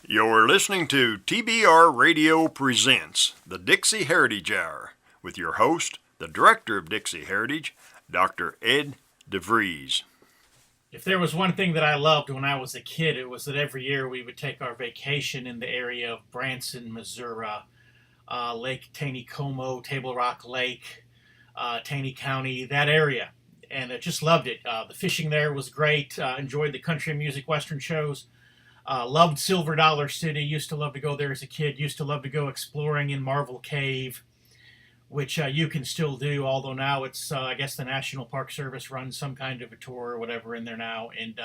You're listening to TBR Radio Presents, the Dixie Heritage Hour, with your host, the Director of Dixie Heritage, Dr. Ed DeVries. If there was one thing that I loved when I was a kid, it was that every year we would take our vacation in the area of Branson, Missouri, Lake Taneycomo, Table Rock Lake, Taney County, that area. And I just loved it. The fishing there was great. Enjoyed the country music western shows. Loved Silver Dollar City. Used to love to go there as a kid. Used to love to go exploring in Marvel Cave, which you can still do, although now it's, I guess the National Park Service runs some kind of a tour or whatever in there now. And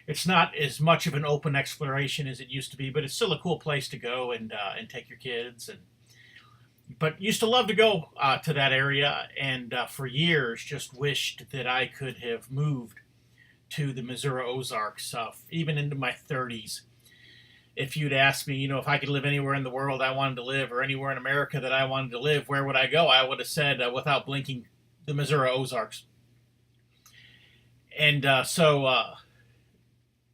it's not as much of an open exploration as it used to be, but it's still a cool place to go and take your kids. But used to love to go to that area, and for years just wished that I could have moved to the Missouri Ozarks, even into my 30s. If you'd asked me, if I could live anywhere in the world I wanted to live, or anywhere in America that I wanted to live, where would I go? I would have said, without blinking, the Missouri Ozarks. And so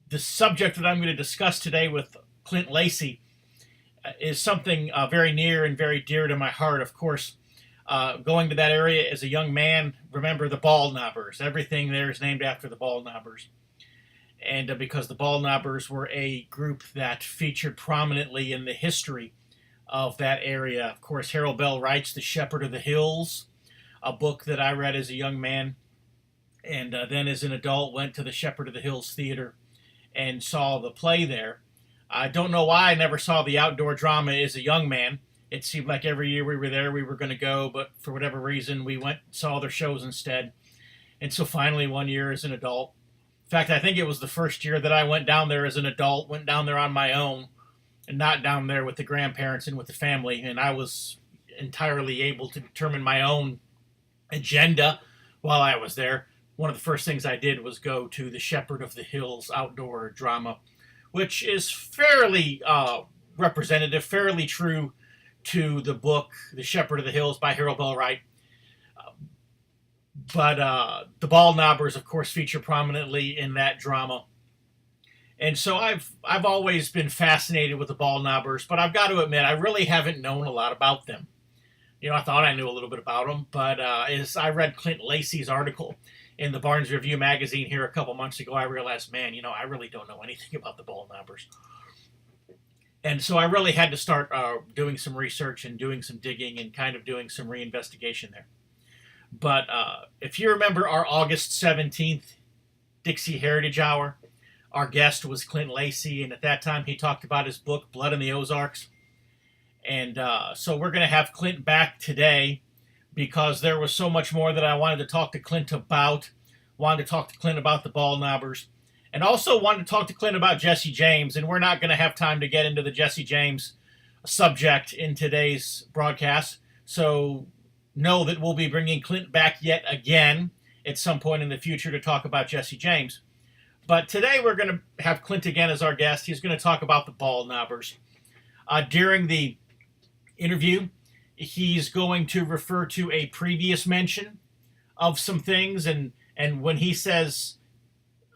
the subject that I'm going to discuss today with Clint Lacy is something very near and very dear to my heart. Of course, going to that area as a young man, remember the Baldknobbers. Everything there is named after the Baldknobbers. And because the Baldknobbers were a group that featured prominently in the history of that area. Of course, Harold Bell writes The Shepherd of the Hills, a book that I read as a young man, and then as an adult went to the Shepherd of the Hills Theater and saw the play there. I don't know why I never saw the outdoor drama as a young man. It seemed like every year we were there, we were going to go, but for whatever reason, we went and saw their shows instead. And so finally, one year as an adult, in fact, I think it was the first year that I went down there as an adult, went down there on my own, and not down there with the grandparents and with the family, and I was entirely able to determine my own agenda while I was there. One of the first things I did was go to the Shepherd of the Hills outdoor drama, which is fairly representative, fairly true to the book, The Shepherd of the Hills by Harold Bell Wright. But the Baldknobbers, of course, feature prominently in that drama. And so I've always been fascinated with the Baldknobbers, but I've got to admit, I really haven't known a lot about them. I thought I knew a little bit about them, but as I read Clint Lacy's article in the Barnes Review magazine here a couple months ago, I realized, man, I really don't know anything about the Baldknobbers. And so I really had to start doing some research and doing some digging and kind of doing some reinvestigation there. But if you remember our August 17th Dixie Heritage Hour, our guest was Clint Lacy, and at that time he talked about his book, Blood in the Ozarks. And so we're going to have Clint back today because there was so much more that I wanted to talk to Clint about. Wanted to talk to Clint about the Baldknobbers. And also wanted to talk to Clint about Jesse James, and we're not going to have time to get into the Jesse James subject in today's broadcast. So know that we'll be bringing Clint back yet again at some point in the future to talk about Jesse James. But today we're going to have Clint again as our guest. He's going to talk about the Baldknobbers. During the interview, he's going to refer to a previous mention of some things, and when he says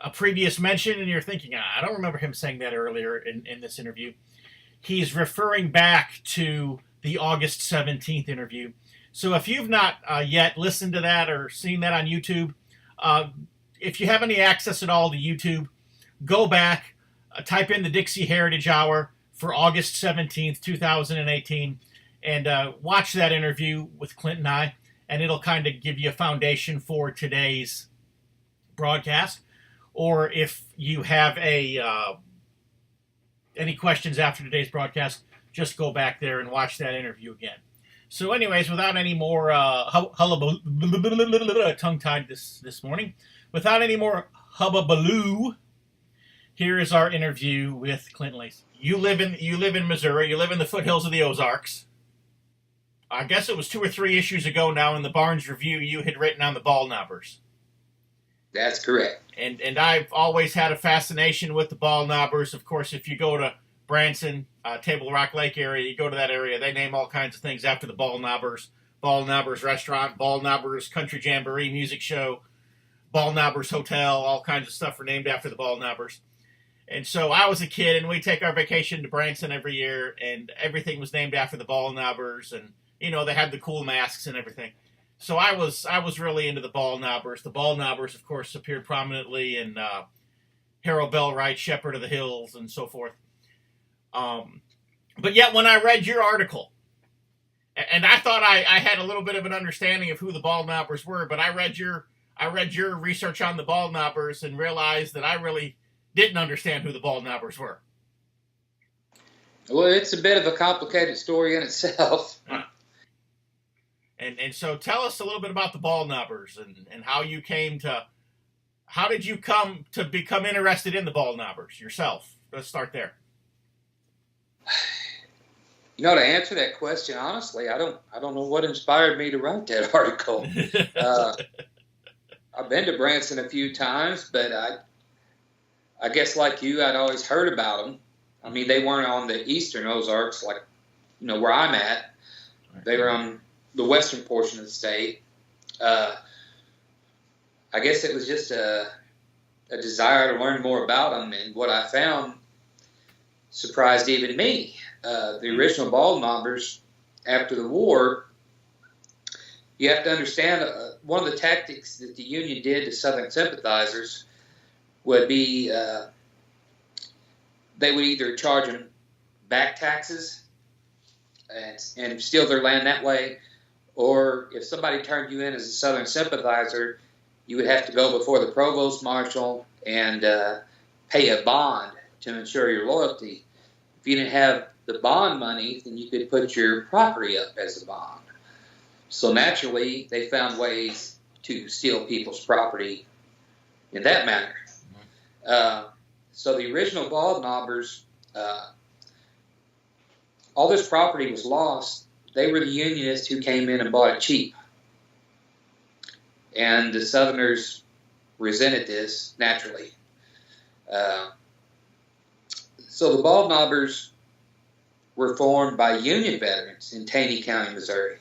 a previous mention, and you're thinking, I don't remember him saying that earlier in this interview, he's referring back to the August 17th interview. So if you've not yet listened to that or seen that on YouTube, if you have any access at all to YouTube, go back, type in the Dixie Heritage Hour for August 17th, 2018, and watch that interview with Clint and I, and it'll kind of give you a foundation for today's broadcast. Or if you have any questions after today's broadcast, just go back there and watch that interview again. So anyways, without any more tongue-tied this morning, without any more hubbubaloo, here is our interview with Clint Lacy. You live in Missouri. You live in the foothills of the Ozarks. I guess it was 2 or 3 issues ago now in the Barnes Review you had written on the Baldknobbers. That's correct. And I've always had a fascination with the Baldknobbers. Of course, if you go to Branson, Table Rock Lake area, you go to that area, they name all kinds of things after the Baldknobbers. Baldknobbers Restaurant, Baldknobbers Country Jamboree Music Show, Baldknobbers Hotel, all kinds of stuff are named after the Baldknobbers. And so I was a kid, and we take our vacation to Branson every year, and everything was named after the Baldknobbers, and they had the cool masks and everything. So I was really into the Baldknobbers. The Baldknobbers, of course, appeared prominently in Harold Bellwright, Shepherd of the Hills, and so forth. But yet, when I read your article, and I thought I had a little bit of an understanding of who the Baldknobbers were, but I read your research on the Baldknobbers and realized that I really didn't understand who the Baldknobbers were. Well, it's a bit of a complicated story in itself. And so tell us a little bit about the Baldknobbers and how did you come to become interested in the Baldknobbers yourself? Let's start there. To answer that question, honestly, I don't know what inspired me to write that article. I've been to Branson a few times, but I guess like you, I'd always heard about them. I mean, they weren't on the eastern Ozarks like, where I'm at. They were on the western portion of the state. I guess it was just a desire to learn more about them, and what I found surprised even me. The original Baldknobbers, after the war, you have to understand one of the tactics that the Union did to Southern sympathizers would be they would either charge them back taxes and steal their land that way, or if somebody turned you in as a Southern sympathizer, you would have to go before the provost marshal and pay a bond to ensure your loyalty. If you didn't have the bond money, then you could put your property up as a bond. So naturally, they found ways to steal people's property in that manner. So the original Baldknobbers, all this property was lost. They were the Unionists who came in and bought it cheap. And the Southerners resented this, naturally. So the Baldknobbers were formed by Union veterans in Taney County, Missouri,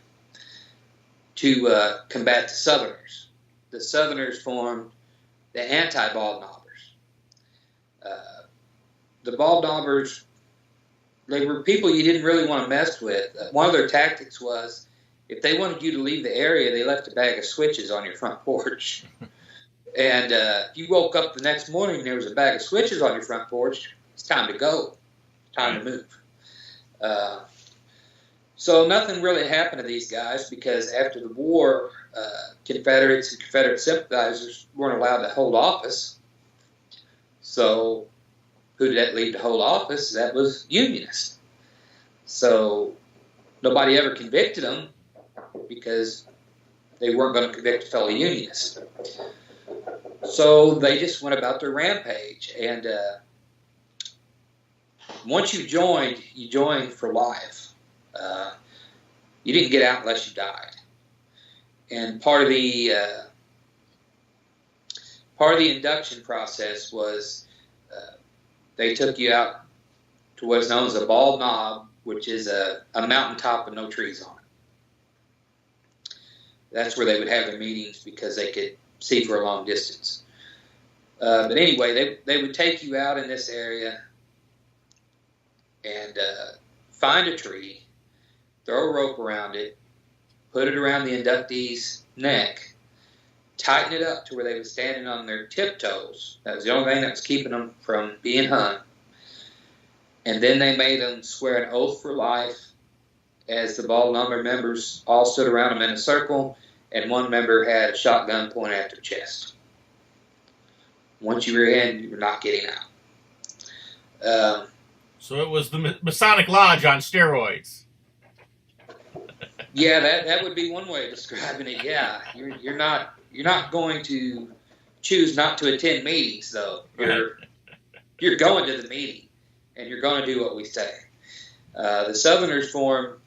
to combat the Southerners. The Southerners formed the anti-Baldknobbers. The Baldknobbers, they were people you didn't really want to mess with. One of their tactics was, if they wanted you to leave the area, they left a bag of switches on your front porch. And if you woke up the next morning and there was a bag of switches on your front porch, it's time to go. Time to move. So nothing really happened to these guys because after the war, Confederates and Confederate sympathizers weren't allowed to hold office. So who did that leave to hold office? That was Unionists. So nobody ever convicted them because they weren't going to convict a fellow Unionist. So they just went about their rampage. And once you joined for life. You didn't get out unless you died. And part of the induction process was they took you out to what's known as a bald knob, which is a mountaintop with no trees on it. That's where they would have their meetings because they could see for a long distance. But anyway, they would take you out in this area and find a tree, throw a rope around it, put it around the inductee's neck, tighten it up to where they were standing on their tiptoes. That was the only thing that was keeping them from being hung. And then they made them swear an oath for life as the Baldknobber members all stood around them in a circle, and one member had a shotgun pointed at their chest. Once you were in, you were not getting out. So it was the Masonic Lodge on steroids. Yeah, that would be one way of describing it. Yeah, you're not going to choose not to attend meetings, though. You're going to the meeting, and you're going to do what we say. The Southerners formed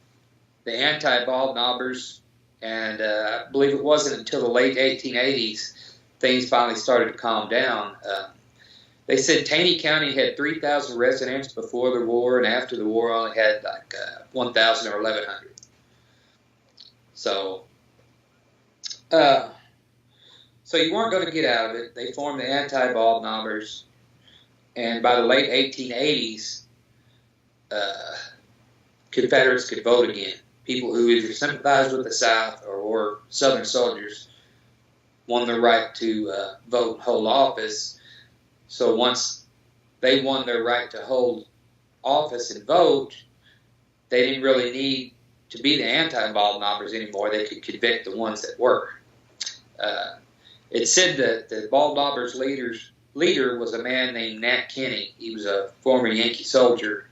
the anti-Baldknobbers, and I believe it wasn't until the late 1880s things finally started to calm down. They said Taney County had 3,000 residents before the war, and after the war only had like 1,000 or 1,100. So you weren't going to get out of it. They formed the anti-Baldknobbers. And by the late 1880s, Confederates could vote again. People who either sympathized with the South or were Southern soldiers won the right to vote and hold office. So once they won their right to hold office and vote, they didn't really need to be the anti-Baldknobbers anymore. They could convict the ones that were. It's said that the Baldknobbers leader was a man named Nat Kinney. He was a former Yankee soldier.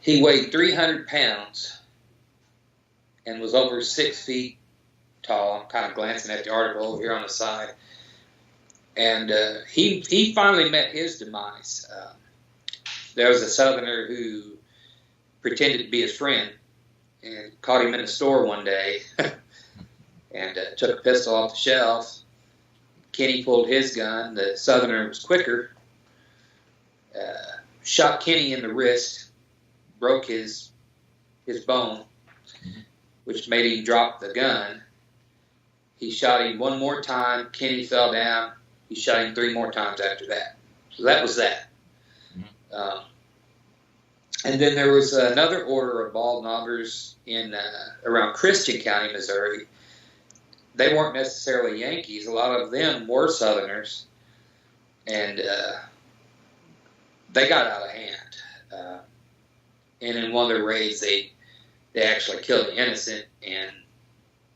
He weighed 300 pounds and was over 6 feet tall. I'm kind of glancing at the article over here on the side. And he finally met his demise. There was a Southerner who pretended to be his friend and caught him in a store one day and took a pistol off the shelf. Kenny pulled his gun. The Southerner was quicker. Shot Kenny in the wrist, broke his bone, which made him drop the gun. He shot him one more time. Kenny fell down. He shot him 3 more times after that. So that was that. And then there was another order of Baldknobbers in around Christian County, Missouri. They weren't necessarily Yankees. A lot of them were Southerners, and they got out of hand. And in one of their raids, they actually killed an innocent, and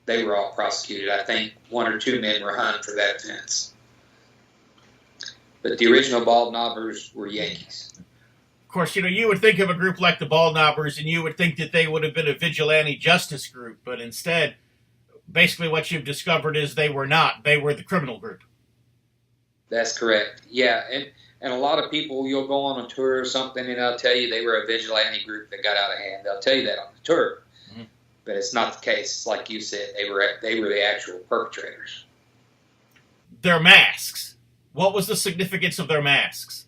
they were all prosecuted. I think 1 or 2 men were hung for that offense. But the original Baldknobbers were Yankees. Of course, you would think of a group like the Baldknobbers, and you would think that they would have been a vigilante justice group, but instead, basically what you've discovered is they were not. They were the criminal group. That's correct. Yeah, and a lot of people, you'll go on a tour or something, and they'll tell you they were a vigilante group that got out of hand. They'll tell you that on the tour, but it's not the case. Like you said, they were the actual perpetrators. Their masks. What was the significance of their masks?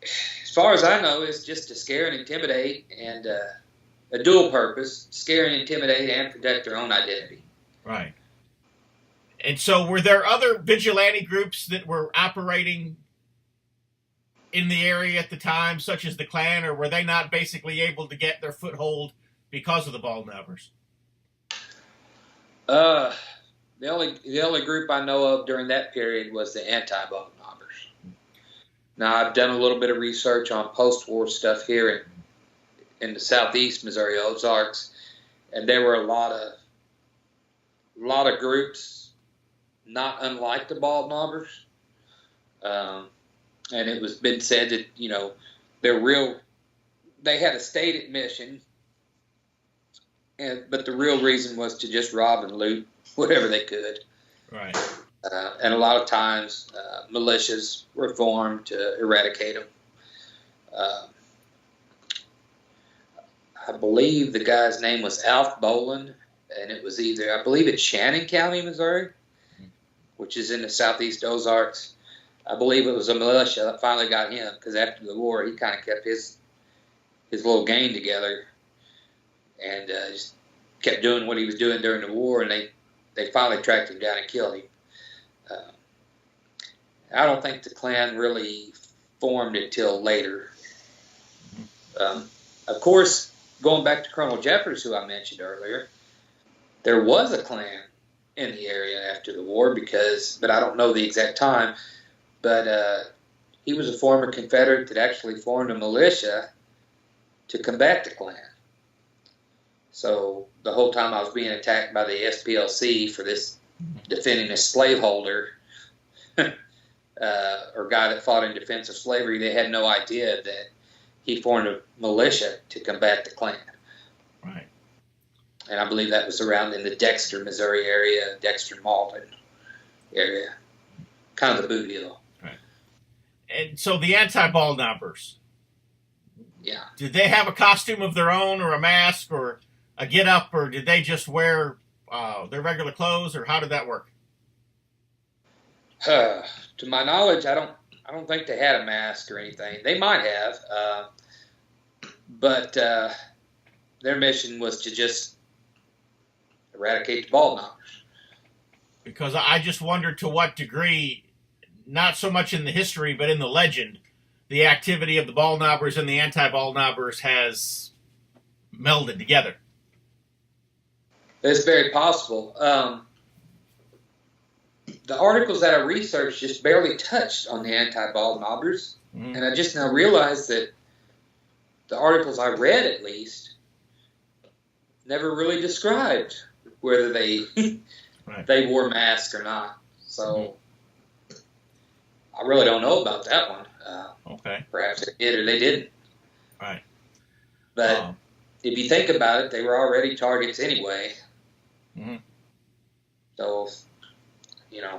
As far as I know, it's just to scare and intimidate, and a dual purpose: scare and intimidate, and protect their own identity. Right. And so, were there other vigilante groups that were operating in the area at the time, such as the Klan, or were they not basically able to get their foothold because of the Baldknobbers? The only group I know of during that period was the anti-Baldknobbers. Now, I've done a little bit of research on post-war stuff here in the southeast Missouri, Ozarks, and there were a lot of groups not unlike the Baldknobbers. And it was been said that, they had a stated mission, but the real reason was to just rob and loot whatever they could. Right. And a lot of times, militias were formed to eradicate them. I believe the guy's name was Alf Boland, and it was I believe it's Shannon County, Missouri, which is in the southeast Ozarks. I believe it was a militia that finally got him, because after the war, he kind of kept his little gang together and just kept doing what he was doing during the war, and they finally tracked him down and killed him. I don't think the Klan really formed until later. Of course, going back to Colonel Jeffers, who I mentioned earlier, there was a Klan in the area after the war, but I don't know the exact time, but he was a former Confederate that actually formed a militia to combat the Klan. So the whole time I was being attacked by the SPLC for this defending a slaveholder or guy that fought in defense of slavery, they had no idea that he formed a militia to combat the Klan. Right. And I believe that was around in the Dexter, Missouri area, Dexter-Malden area, kind of the Boot Hill. Right. And so the anti-Baldknobbers, yeah, did they have a costume of their own, or a mask, or a get-up, or did they just wear their regular clothes, or how did that work? To my knowledge, I don't think they had a mask or anything. They might have, but their mission was to just eradicate the Baldknobbers. Because I just wonder to what degree, not so much in the history, but in the legend, the activity of the Baldknobbers and the anti-Baldknobbers has melded together. It's very possible. The articles that I researched just barely touched on the anti-Baldknobbers, and I just now realized that the articles I read, at least, never really described whether they they wore masks or not. So I really don't know about that one. Okay. Perhaps they did or they didn't. Right. But if you think about it, they were already targets anyway. Mm-hmm. So,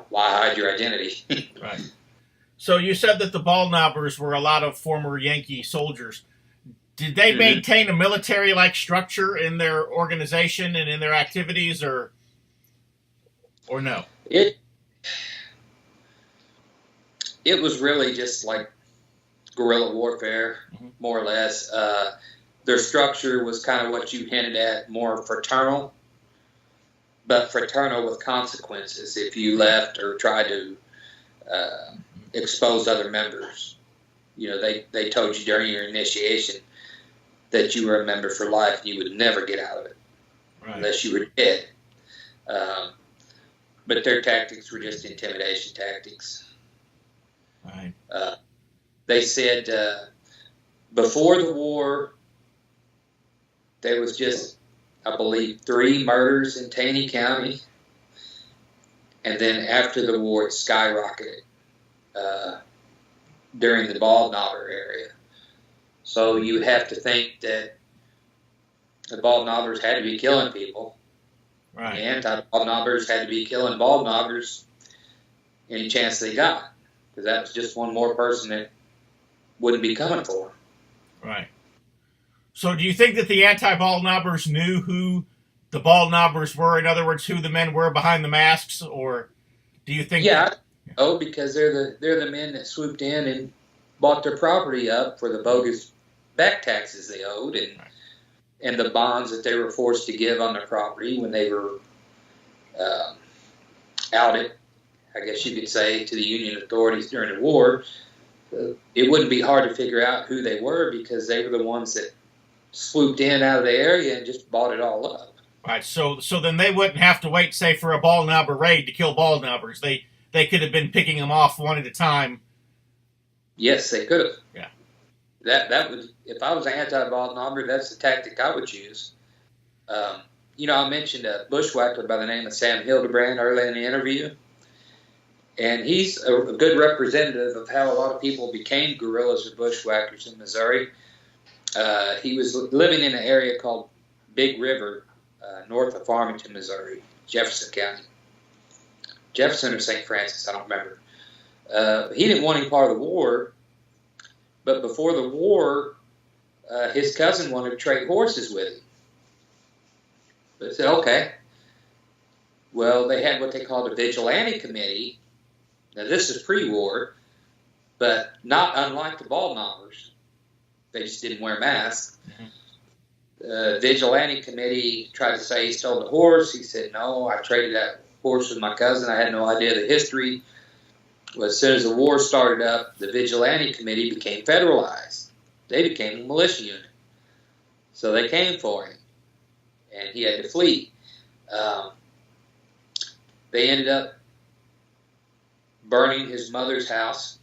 why hide your identity? Right. So you said that the Baldknobbers were a lot of former Yankee soldiers. Did they maintain a military-like structure in their organization and in their activities, or no? It was really just like guerrilla warfare, more or less. Their structure was kind of what you hinted at, more fraternal, but fraternal with consequences if you left or tried to expose other members. They told you during your initiation that you were a member for life and you would never get out of it unless you were dead. But their tactics were just intimidation tactics. Right. They said before the war, there was just, I believe, 3 murders in Taney County. And then after the war, it skyrocketed during the Baldknobber area. So you would have to think that the Baldknobbers had to be killing people. Right. The anti-Baldknobbers had to be killing Baldknobbers any chance they got, because that was just one more person that wouldn't be coming for them. Right. So do you think that the anti-Baldknobbers knew who the Baldknobbers were? In other words, who the men were behind the masks, or do you think? Yeah. Because they're the men that swooped in and bought their property up for the bogus back taxes they owed, and the bonds that they were forced to give on their property when they were outed, I guess you could say, to the Union authorities during the war. It wouldn't be hard to figure out who they were because they were the ones that swooped in out of the area and just bought it all up. Right. So then they wouldn't have to wait, say, for a Baldknobber raid to kill Baldknobbers. They could have been picking them off one at a time. Yes, they could have. Yeah. That would, if I was an anti-Baldknobber, that's the tactic I would use. I mentioned a bushwhacker by the name of Sam Hildebrand early in the interview, and he's a good representative of how a lot of people became guerrillas or bushwhackers in Missouri. He was living in an area called Big River, north of Farmington, Missouri, Jefferson County. Jefferson or St. Francis, I don't remember. He didn't want any part of the war, but before the war, his cousin wanted to trade horses with him. But I said, okay. Well, they had what they called a vigilante committee. Now, this is pre-war, but not unlike the Baldknobbers. They just didn't wear masks. The vigilante committee tried to say he stole the horse. He said, no, I traded that horse with my cousin. I had no idea the history. Well, as soon as the war started up, the vigilante committee became federalized. They became a militia unit. So they came for him, and he had to flee. They ended up burning his mother's house,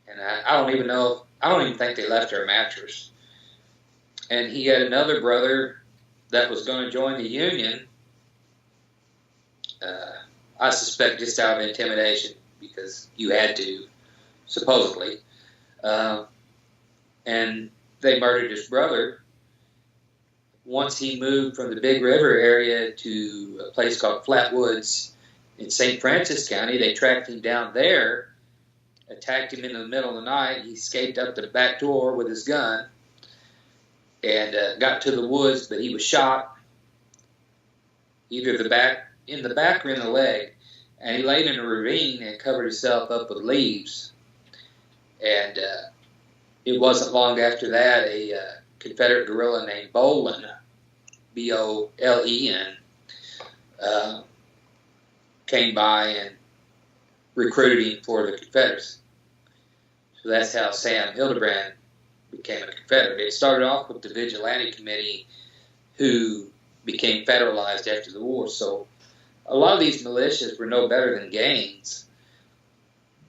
and I don't even think they left her a mattress. And he had another brother that was going to join the Union, I suspect just out of intimidation, because you had to, supposedly. And they murdered his brother. Once he moved from the Big River area to a place called Flatwoods in St. Francis County, they tracked him down there, attacked him in the middle of the night. He escaped up the back door with his gun and got to the woods, but he was shot either in the back or in the leg, and he laid in a ravine and covered himself up with leaves. And it wasn't long after that a Confederate guerrilla named Bolen, B-O-L-E-N, came by and recruited him for the Confederacy. So that's how Sam Hildebrand became a Confederate. It started off with the Vigilante Committee, who became federalized after the war. So a lot of these militias were no better than gangs.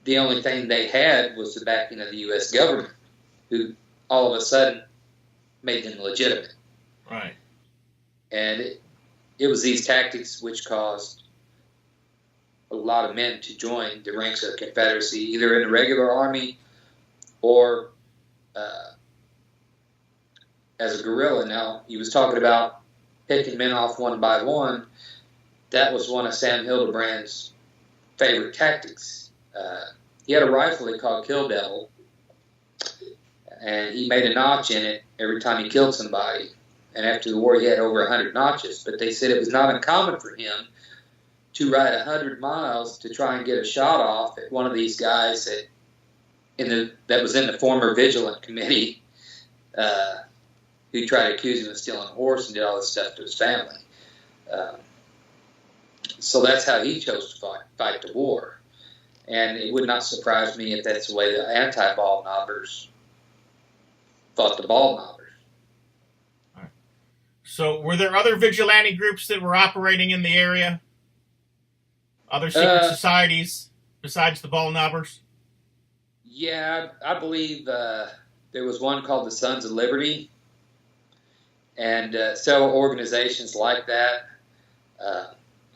The only thing they had was the backing of the U.S. government, who all of a sudden made them legitimate. Right. And it was these tactics which caused a lot of men to join the ranks of the Confederacy, either in the regular army or as a guerrilla. Now, he was talking about picking men off one by one. That was one of Sam Hildebrand's favorite tactics. He had a rifle he called Kill Devil, and he made a notch in it every time he killed somebody. And after the war, he had over 100 notches. But they said it was not uncommon for him to ride 100 miles to try and get a shot off at one of these guys that was in the former Vigilant Committee, who tried to accuse him of stealing a horse and did all this stuff to his family. So that's how he chose to fight the war. And it would not surprise me if that's the way the anti-Baldknobbers fought the Baldknobbers. Right. So were there other vigilante groups that were operating in the area? Other secret societies besides the Baldknobbers? Yeah, I believe there was one called the Sons of Liberty, and several organizations like that.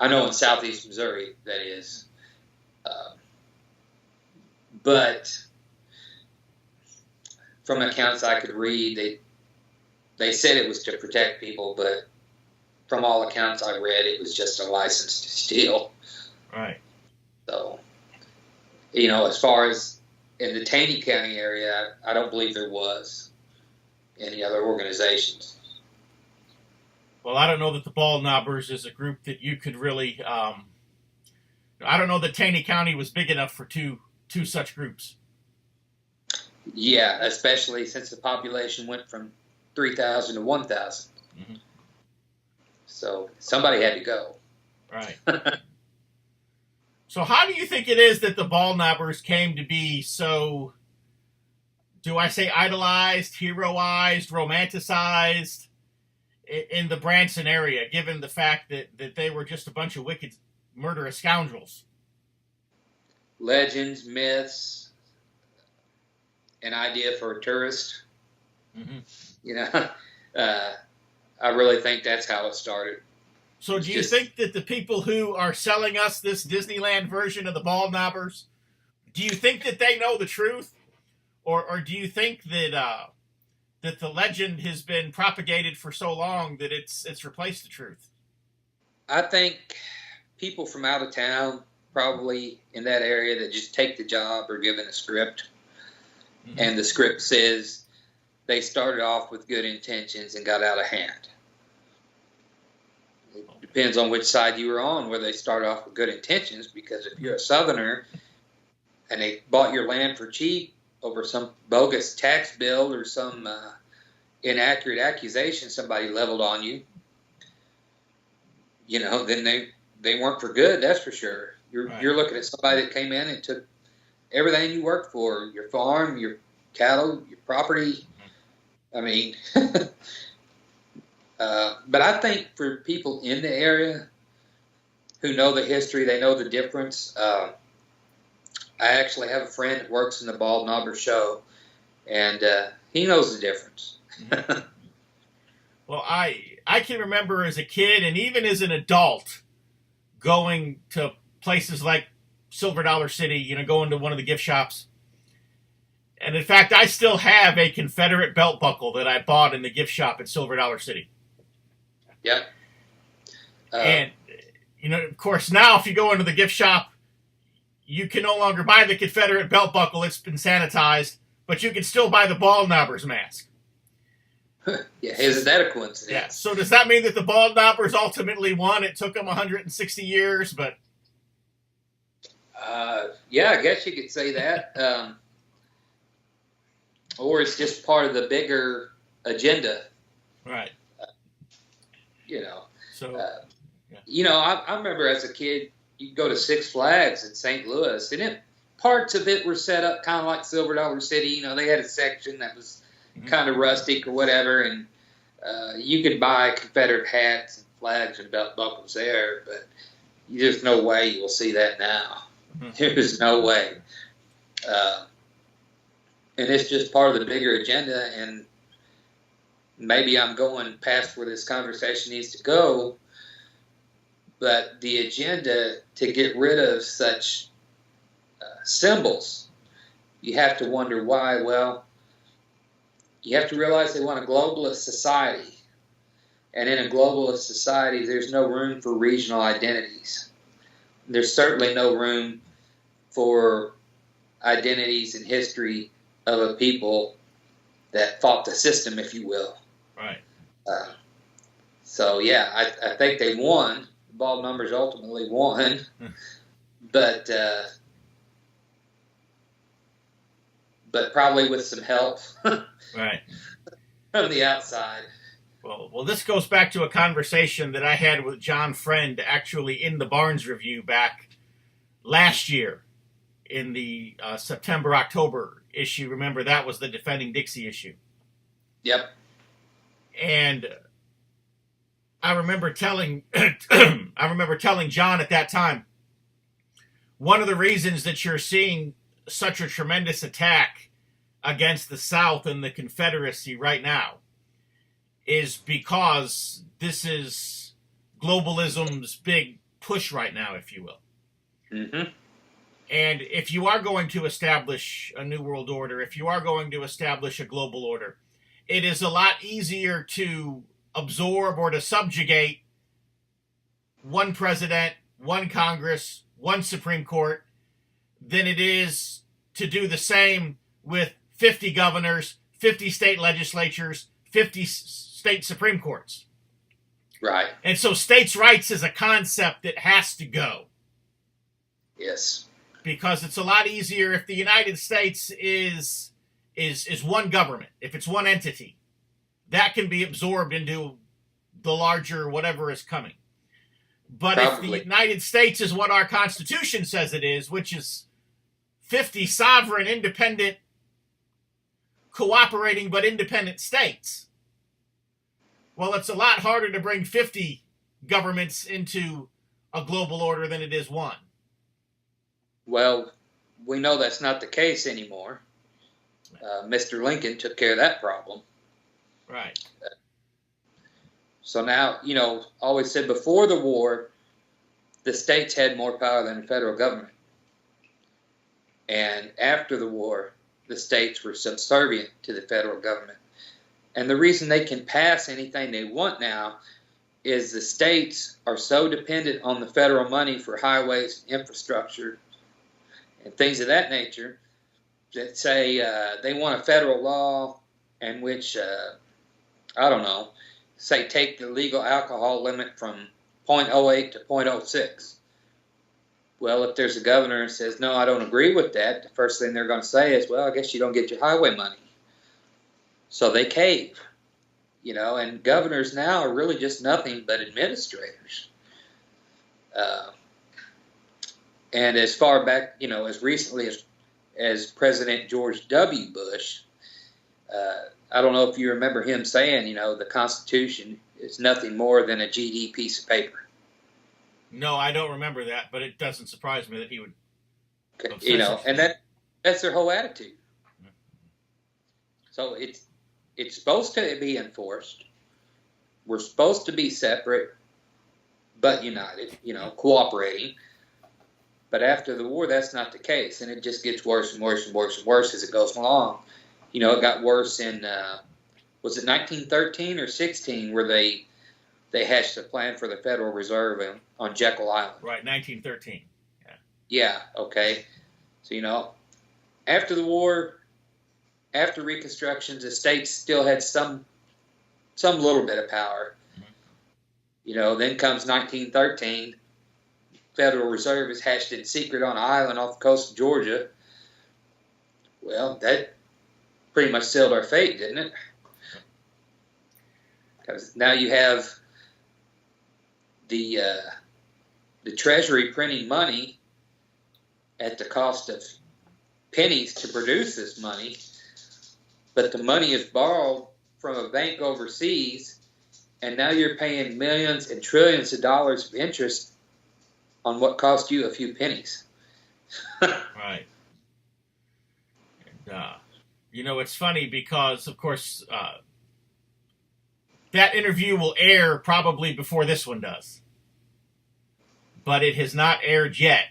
I know in southeast Missouri, that is. But from accounts I could read, they said it was to protect people, but from all accounts I read, it was just a license to steal. Right. So, as far as in the Taney County area, I don't believe there was any other organizations. Well, I don't know that the Baldknobbers is a group that you could really. I don't know that Taney County was big enough for two such groups. Yeah, especially since the population went from 3,000 to 1,000. Mm-hmm. So somebody had to go. Right. So how do you think it is that the Baldknobbers came to be so, do I say idolized, heroized, romanticized in the Branson area, given the fact that they were just a bunch of wicked, murderous scoundrels? Legends, myths, an idea for a tourist. Mm-hmm. I really think that's how it started. So do you think that the people who are selling us this Disneyland version of the Baldknobbers, do you think that they know the truth? Or do you think that that the legend has been propagated for so long that it's replaced the truth? I think people from out of town, probably in that area, that just take the job or given a script. Mm-hmm. And the script says they started off with good intentions and got out of hand. It depends on which side you were on, whether they started off with good intentions, because if you're a Southerner and they bought your land for cheap over some bogus tax bill or some inaccurate accusation somebody leveled on you, then they weren't for good, that's for sure. You're looking at somebody that came in and took everything you worked for, your farm, your cattle, your property. I mean, but I think for people in the area who know the history, they know the difference. I actually have a friend that works in the Baldknobber show, and he knows the difference. Well, I can remember as a kid and even as an adult going to places like Silver Dollar City, going to one of the gift shops. And in fact, I still have a Confederate belt buckle that I bought in the gift shop at Silver Dollar City. Yep. And, of course, now if you go into the gift shop, you can no longer buy the Confederate belt buckle. It's been sanitized, but you can still buy the Baldknobbers mask. Yeah, isn't that a coincidence? Yeah. So does that mean that the Baldknobbers ultimately won? It took them 160 years, but... yeah, I guess you could say that. Or it's just part of the bigger agenda. Right. I remember as a kid you go to Six Flags in St. Louis, and parts of it were set up kind of like Silver Dollar City. You know, they had a section that was kind of rustic or whatever, and you could buy Confederate hats and flags and belt buckles there, but there's no way you will see that now. There's no way. And it's just part of the bigger agenda, and maybe I'm going past where this conversation needs to go, but the agenda to get rid of such symbols, you have to wonder why. Well, you have to realize they want a globalist society. And in a globalist society, there's no room for regional identities. There's certainly no room for identities and history of a people that fought the system, if you will. Right. So, yeah, I think they won. The Baldknobbers ultimately won. But probably with some help right. from the outside. Well, this goes back to a conversation that I had with John Friend actually in the Barnes Review back last year in the September-October issue. Remember, that was the Defending Dixie issue. Yep. And I remember telling John at that time, one of the reasons that you're seeing such a tremendous attack against the South and the Confederacy right now is because this is globalism's big push right now, if you will. Mm-hmm. And if you are going to establish a new world order, if you are going to establish a global order, it is a lot easier to absorb or to subjugate one president, one Congress, one Supreme Court than it is to do the same with 50 governors, 50 state legislatures, 50 state Supreme Courts. Right. And so states' rights is a concept that has to go. Yes. Because it's a lot easier if the United States is one government, if it's one entity, that can be absorbed into the larger whatever is coming. But Probably. If the United States is what our Constitution says it is, which is 50 sovereign, independent, cooperating but independent states, well, it's a lot harder to bring 50 governments into a global order than it is one. Well, we know that's not the case anymore. Mr. Lincoln took care of that problem. Right. So now, always said before the war, the states had more power than the federal government. And after the war, the states were subservient to the federal government. And the reason they can pass anything they want now is the states are so dependent on the federal money for highways, infrastructure, and things of that nature that say they want a federal law in which, say take the legal alcohol limit from 0.08 to 0.06. Well, if there's a governor who says, no, I don't agree with that, the first thing they're going to say is, well, I guess you don't get your highway money. So they cave, and governors now are really just nothing but administrators. And as far back, as recently as President George W. Bush, I don't know if you remember him saying, the Constitution is nothing more than a GD piece of paper. No, I don't remember that, but it doesn't surprise me that he would. And that's their whole attitude. So it's supposed to be enforced. We're supposed to be separate, but united, cooperating. But after the war, that's not the case, and it just gets worse and worse and worse and worse as it goes along. It got worse in, was it 1913 or 16 where they hatched a plan for the Federal Reserve on Jekyll Island. Right, 1913. Yeah, okay. So, after the war, after Reconstruction, the states still had some little bit of power. Mm-hmm. Then comes 1913. Federal Reserve is hatched in secret on an island off the coast of Georgia. Well, that pretty much sealed our fate, didn't it? Because now you have the the Treasury printing money at the cost of pennies to produce this money, but the money is borrowed from a bank overseas, and now you're paying millions and trillions of dollars of interest on what cost you a few pennies. Right. And, it's funny because, of course, that interview will air probably before this one does. But it has not aired yet.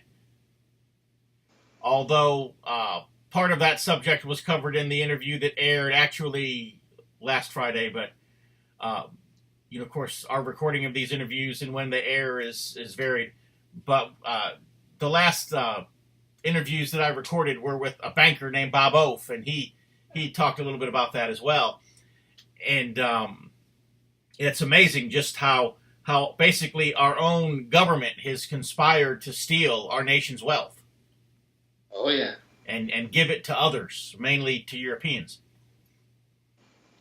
Although part of that subject was covered in the interview that aired actually last Friday. But, of course, our recording of these interviews and when they air is varied. But the last interviews that I recorded were with a banker named Bob Oaf, and he talked a little bit about that as well. And it's amazing just how basically our own government has conspired to steal our nation's wealth. Oh, yeah. And give it to others, mainly to Europeans.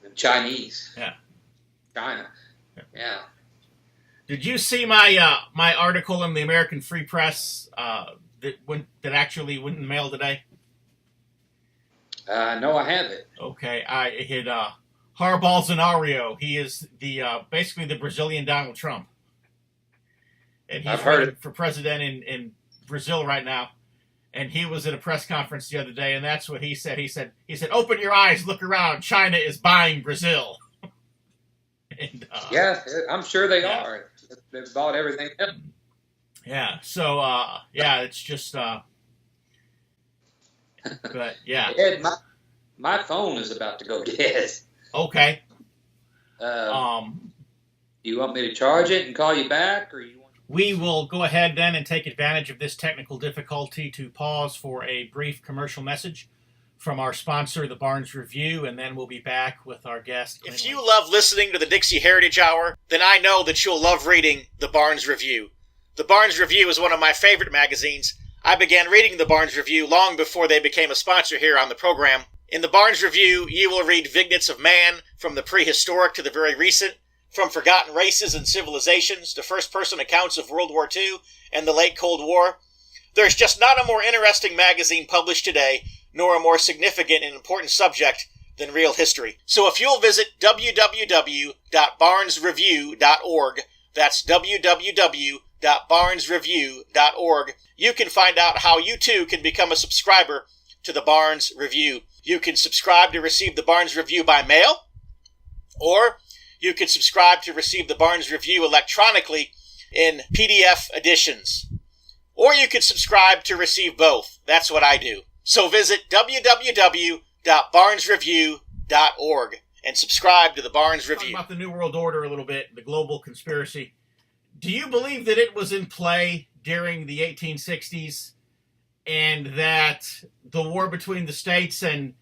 And Chinese. Yeah. China. Yeah. Did you see my my article in the American Free Press that actually went in the mail today? No, I haven't. Okay, I hit Jair Bolsonaro. He is the basically the Brazilian Donald Trump, and he's running for president in Brazil right now. And he was at a press conference the other day, and that's what he said. He said, "Open your eyes, look around. China is buying Brazil." And, yeah, I'm sure they are. They've bought everything else. Yeah. So it's just. But yeah. Ed, my phone is about to go dead. Okay. Do you want me to charge it and call you back, or you want? We will go ahead then and take advantage of this technical difficulty to pause for a brief commercial message from our sponsor, the Barnes Review, and then we'll be back with our guest. If you love listening to the Dixie Heritage Hour, then I know that you'll love reading the Barnes Review. The Barnes Review is one of my favorite magazines. I began reading the Barnes Review long before they became a sponsor here on the program. In the Barnes Review, you will read vignettes of man, from the prehistoric to the very recent, from forgotten races and civilizations to first-person accounts of World War II and the late Cold War. There's just not a more interesting magazine published today, nor a more significant and important subject than real history. So if you'll visit www.barnesreview.org, that's www.barnesreview.org, you can find out how you too can become a subscriber to the Barnes Review. You can subscribe to receive the Barnes Review by mail, or you can subscribe to receive the Barnes Review electronically in PDF editions. Or you can subscribe to receive both. That's what I do. So visit www.barnesreview.org and subscribe to the Barnes Review. Talk about the New World Order a little bit, the global conspiracy. Do you believe that it was in play during the 1860s and that the war between the states and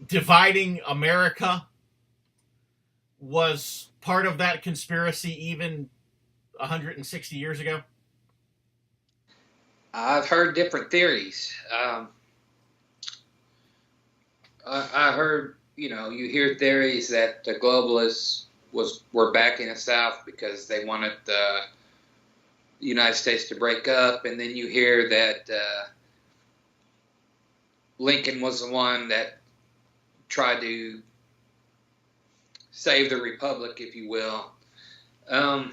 dividing America was part of that conspiracy even 160 years ago? I've heard different theories. I heard, you hear theories that the globalists were backing the South because they wanted the United States to break up, and then you hear that Lincoln was the one that tried to save the republic, if you will. I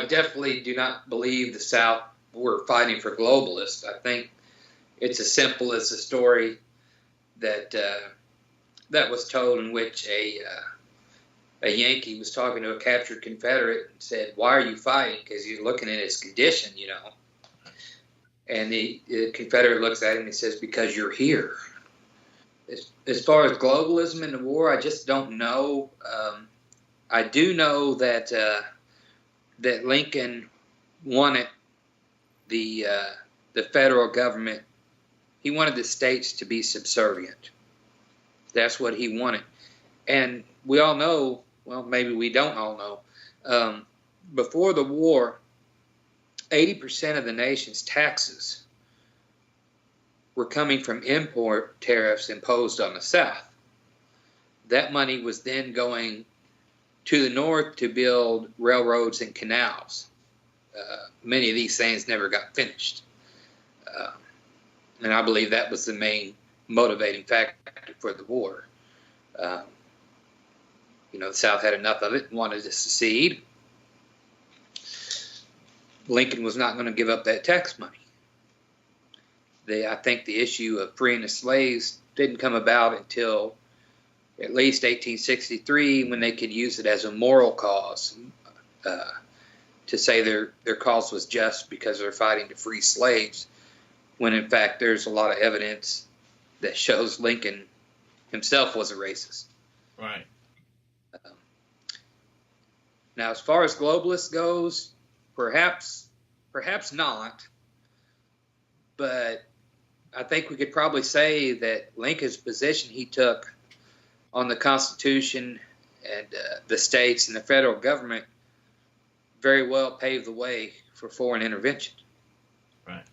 definitely do not believe the South were fighting for globalists. I think it's as simple as a story that was told in which a Yankee was talking to a captured Confederate and said, "Why are you fighting?" Because you're looking at his condition, And the Confederate looks at him and he says, "Because you're here." As far as globalism in the war, I just don't know. I do know that that Lincoln wanted the federal government. He wanted the states to be subservient. That's what he wanted. And we all know, well, maybe we don't all know, before the war, 80% of the nation's taxes were coming from import tariffs imposed on the South. That money was then going to the north to build railroads and canals. Many of these things never got finished. And I believe that was the main motivating factor for the war. The South had enough of it and wanted to secede. Lincoln was not going to give up that tax money. I think the issue of freeing the slaves didn't come about until at least 1863, when they could use it as a moral cause, to say their cause was just because they're fighting to free slaves, when in fact there's a lot of evidence that shows Lincoln himself was a racist. Right. Now, as far as globalists goes, perhaps not, but I think we could probably say that Lincoln's position he took on the Constitution and the states and the federal government very well paved the way for foreign intervention. Right.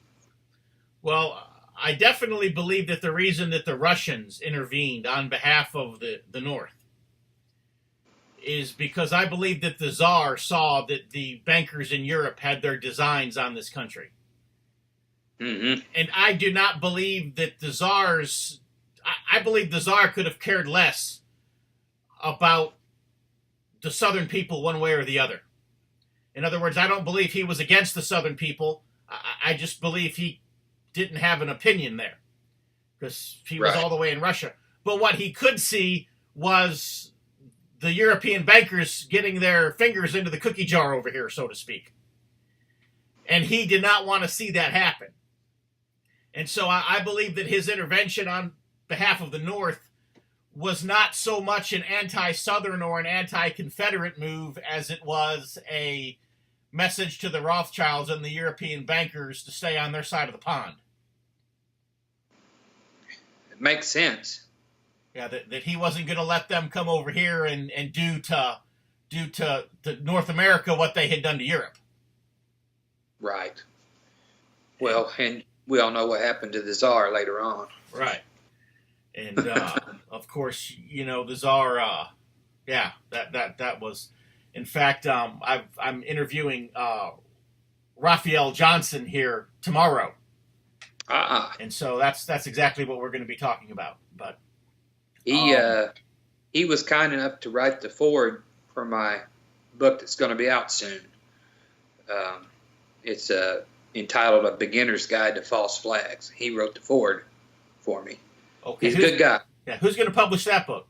Well, I definitely believe that the reason that the Russians intervened on behalf of the North is because I believe that the Tsar saw that the bankers in Europe had their designs on this country. Mm-hmm. And I do not believe that the Tsar's... I believe the Tsar could have cared less about the Southern people one way or the other. In other words, I don't believe he was against the Southern people. I just believe he didn't have an opinion there because he was all the way in Russia. But what he could see was the European bankers getting their fingers into the cookie jar over here, so to speak. And he did not want to see that happen. And so I believe that his intervention on behalf of the North was not so much an anti-Southern or an anti-Confederate move as it was a message to the Rothschilds and the European bankers to stay on their side of the pond. It makes sense. Yeah, that he wasn't going to let them come over here and do to North America what they had done to Europe. Right. Well, and we all know what happened to the Tsar later on. Right. And of course, the Tsar. That was. In fact, I'm interviewing Raphael Johnson here tomorrow, and so that's exactly what we're going to be talking about. But he was kind enough to write the foreword for my book that's going to be out soon. It's entitled "A Beginner's Guide to False Flags." He wrote the foreword for me. Okay, he's a good guy. Yeah, who's going to publish that book?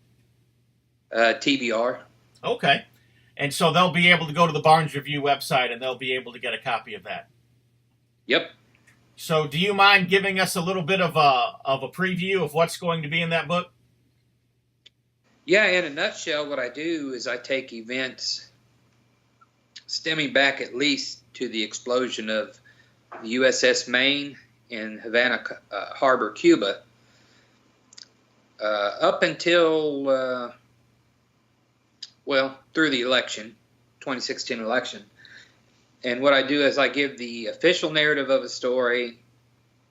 TBR. Okay, and so they'll be able to go to the Barnes Review website and they'll be able to get a copy of that. Yep. So, do you mind giving us a little bit of a preview of what's going to be in that book? Yeah, in a nutshell, what I do is I take events stemming back at least to the explosion of the USS Maine in Havana Harbor, Cuba, up until, through the election, 2016 election. And what I do is I give the official narrative of a story,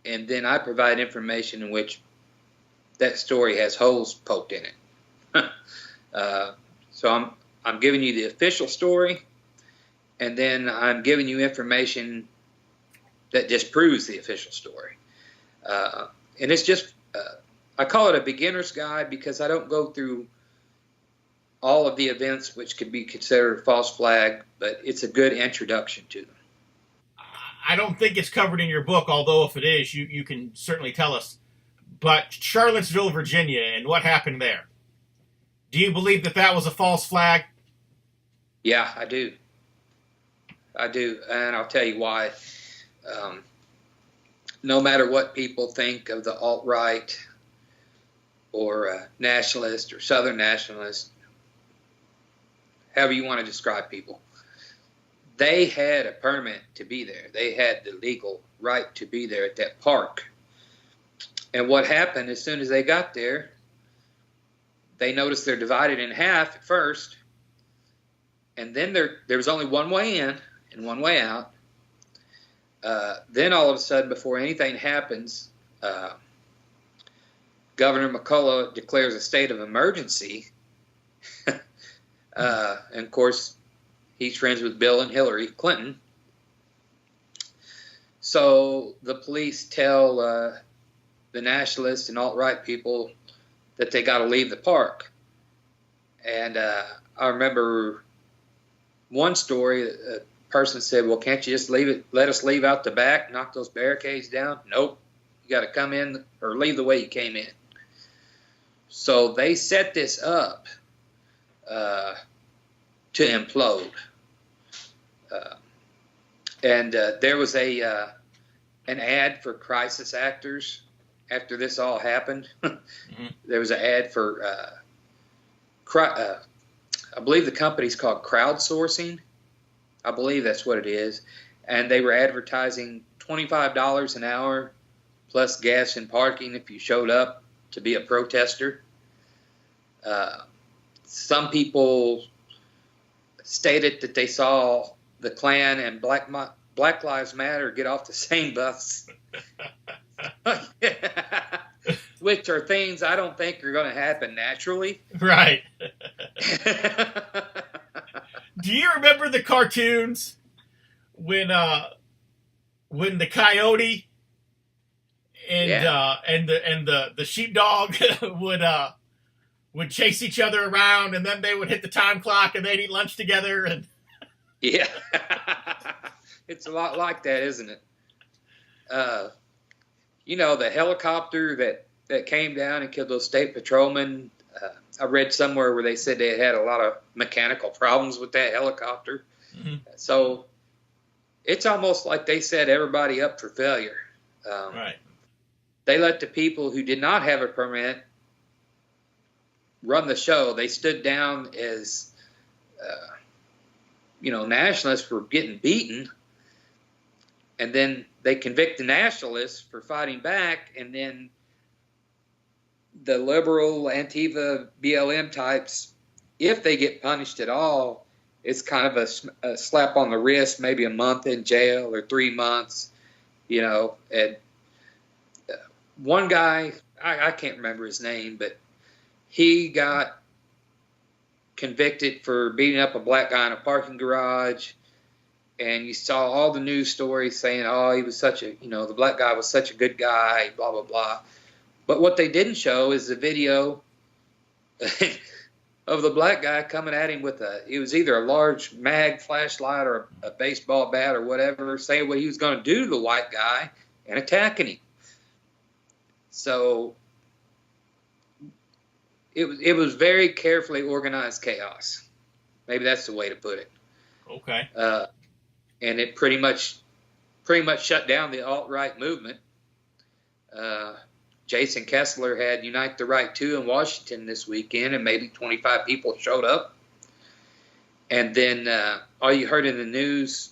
and then I provide information in which that story has holes poked in it. So I'm giving you the official story, and then I'm giving you information that disproves the official story. And it's just, I call it a beginner's guide because I don't go through all of the events which could be considered a false flag, but it's a good introduction to them. I don't think it's covered in your book, although if it is, you can certainly tell us. But Charlottesville, Virginia, and what happened there? Do you believe that was a false flag? Yeah, I do. And I'll tell you why. No matter what people think of the alt-right or nationalist or Southern nationalist, however you want to describe people, they had a permit to be there. They had the legal right to be there at that park. And what happened as soon as they got there, they noticed they're divided in half at first, and then there was only one way in and one way out. Then all of a sudden, before anything happens, Governor McCullough declares a state of emergency And of course, he's friends with Bill and Hillary Clinton. So the police tell the nationalists and alt-right people that they got to leave the park. And I remember one story, a person said, well, can't you just leave it, let us leave out the back, knock those barricades down? Nope. You got to come in or leave the way you came in. So they set this up to implode. And there was an ad for crisis actors after this all happened. Mm-hmm. There was an ad for, I believe the company's called Crowdsourcing. I believe that's what it is. And they were advertising $25 an hour plus gas and parking if you showed up to be a protester. Some people stated that they saw the Klan and Black Lives Matter get off the same bus, which are things I don't think are going to happen naturally. Right. Do you remember the cartoons when the coyote and the sheepdog would chase each other around, and then they would hit the time clock and they'd eat lunch together? And yeah, it's a lot like that, isn't it? The helicopter that came down and killed those state patrolmen. I read somewhere where they said they had a lot of mechanical problems with that helicopter. Mm-hmm. So it's almost like they set everybody up for failure. Right. They let the people who did not have a permit run the show. They stood down as, nationalists for getting beaten. And then they convict the nationalists for fighting back, and then the liberal Antifa BLM types, if they get punished at all, it's kind of a slap on the wrist, maybe a month in jail or 3 months, And one guy, I can't remember his name, but he got convicted for beating up a black guy in a parking garage. And you saw all the news stories saying, oh, he was the black guy was such a good guy, blah, blah, blah. But what they didn't show is the video of the black guy coming at him with it was either a large mag flashlight or a baseball bat or whatever, saying what he was going to do to the white guy and attacking him. So it was very carefully organized chaos. Maybe that's the way to put it. Okay. And it pretty much shut down the alt-right movement. Jason Kessler had Unite the Right 2 in Washington this weekend, and maybe 25 people showed up. And then all you heard in the news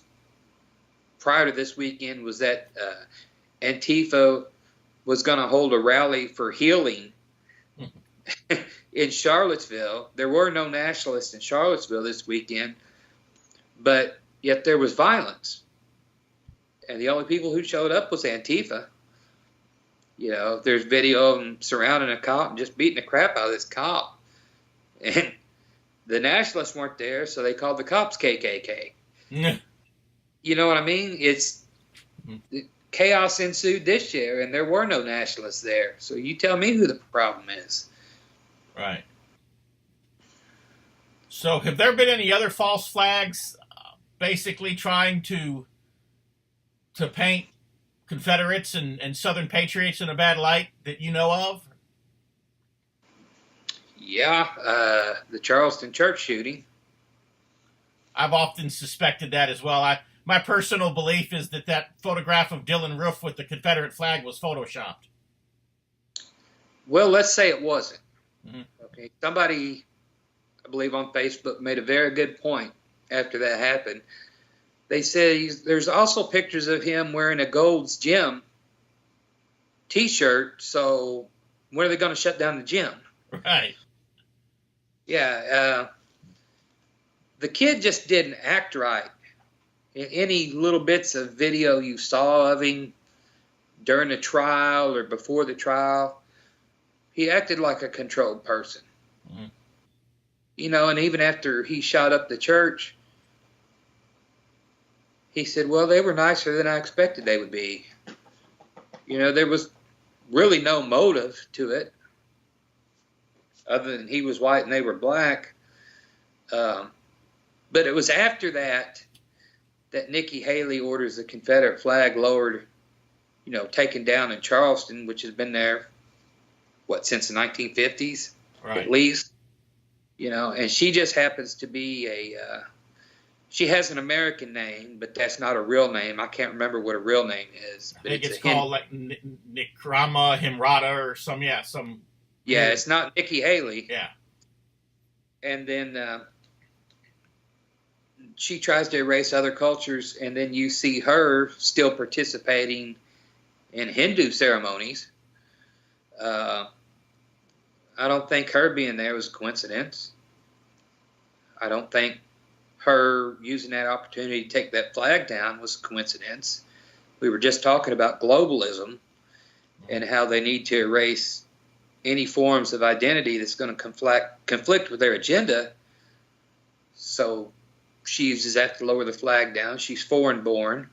prior to this weekend was that Antifa was going to hold a rally for healing in Charlottesville. There were no nationalists in Charlottesville this weekend, but yet there was violence. And the only people who showed up was Antifa. There's video of them surrounding a cop and just beating the crap out of this cop. And the nationalists weren't there, so they called the cops KKK. Yeah. You know what I mean? Chaos ensued this year, and there were no nationalists there. So you tell me who the problem is. Right. So have there been any other false flags basically trying to paint Confederates and Southern patriots in a bad light that you know of? Yeah, the Charleston church shooting. I've often suspected that as well. My personal belief is that photograph of Dylan Roof with the Confederate flag was photoshopped. Well, let's say it wasn't. Mm-hmm. Okay, somebody, I believe on Facebook, made a very good point after that happened. They said there's also pictures of him wearing a Gold's Gym T-shirt, so when are they going to shut down the gym? Right. Yeah, the kid just didn't act right. Any little bits of video you saw of him during the trial or before the trial, he acted like a controlled person. Mm-hmm. And even after he shot up the church, he said, well, they were nicer than I expected they would be. There was really no motive to it other than he was white and they were black. But it was after that Nikki Haley orders the Confederate flag lowered, taken down in Charleston, which has been there, since the 1950s, right, at least. And she just happens to be she has an American name, but that's not a real name. I can't remember what a real name is. But I think it's called like Nikrama Himrata or some. Yeah, it's not Nikki Haley. Yeah. And then she tries to erase other cultures, and then you see her still participating in Hindu ceremonies. I don't think her being there was a coincidence. I don't think her using that opportunity to take that flag down was a coincidence. We were just talking about globalism and how they need to erase any forms of identity that's going to conflict with their agenda. So she uses that to lower the flag down. She's foreign born.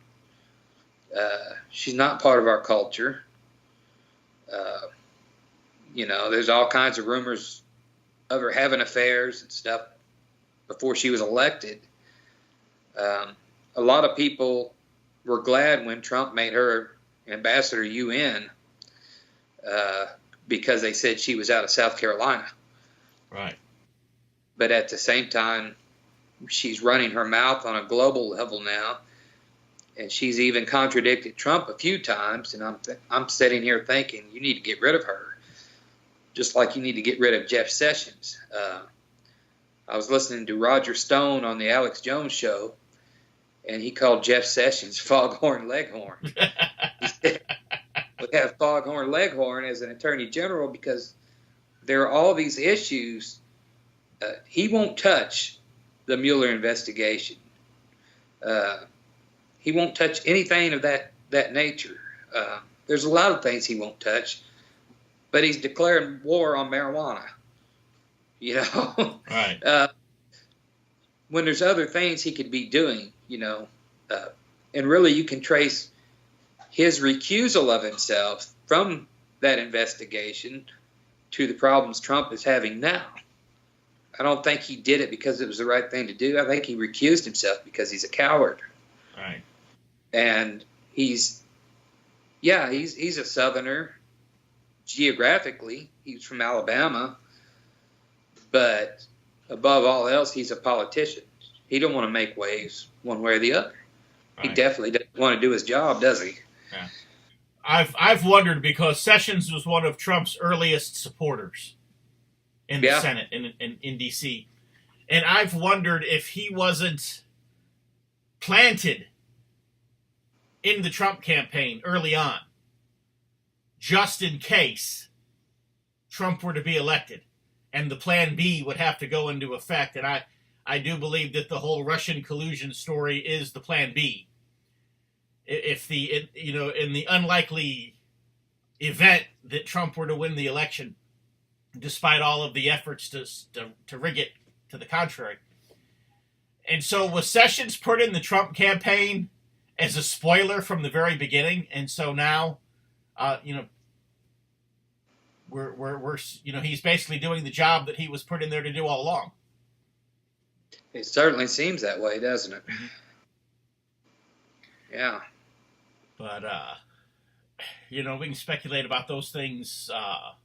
She's not part of our culture. There's all kinds of rumors of her having affairs and stuff before she was elected. A lot of people were glad when Trump made her ambassador UN because they said she was out of South Carolina. Right. But at the same time, she's running her mouth on a global level now, and she's even contradicted Trump a few times. And I'm sitting here thinking, you need to get rid of her, just like you need to get rid of Jeff Sessions. I was listening to Roger Stone on the Alex Jones show, and he called Jeff Sessions Foghorn Leghorn. He said, we have Foghorn Leghorn as an attorney general because there are all these issues. He won't touch the Mueller investigation. He won't touch anything of that nature. There's a lot of things he won't touch, but he's declaring war on marijuana. Right. When there's other things he could be doing, and really you can trace his recusal of himself from that investigation to the problems Trump is having now. I don't think he did it because it was the right thing to do. I think he recused himself because he's a coward. Right. And he's a Southerner geographically. He's from Alabama. But above all else, he's a politician. He don't want to make waves one way or the other. Right. He definitely doesn't want to do his job, does he? Yeah. I've wondered because Sessions was one of Trump's earliest supporters in the Senate in D.C. And I've wondered if he wasn't planted in the Trump campaign early on, just in case Trump were to be elected, and the Plan B would have to go into effect. And I do believe that the whole Russian collusion story is the Plan B. If in the unlikely event that Trump were to win the election, despite all of the efforts to rig it to the contrary. And so was Sessions put in the Trump campaign as a spoiler from the very beginning? And so now, we're he's basically doing the job that he was put in there to do all along. It certainly seems that way, doesn't it? Mm-hmm. Yeah. But, we can speculate about those things, I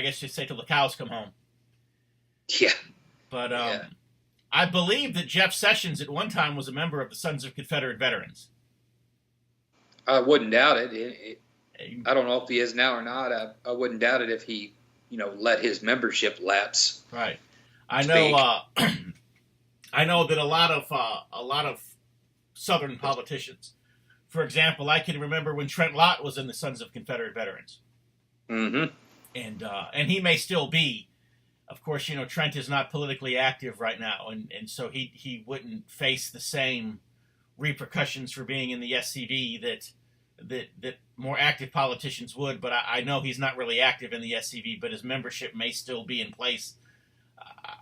guess you'd say till the cows come home. Yeah. But I believe that Jeff Sessions at one time was a member of the Sons of Confederate Veterans. I wouldn't doubt it. I don't know if he is now or not. I wouldn't doubt it if he, let his membership lapse. Right. I know. I know that a lot of Southern politicians, for example, I can remember when Trent Lott was in the Sons of Confederate Veterans. Mm-hmm. And he may still be. Of course, Trent is not politically active right now, and so he wouldn't face the same repercussions for being in the SCV that more active politicians would. But I know he's not really active in the SCV, but his membership may still be in place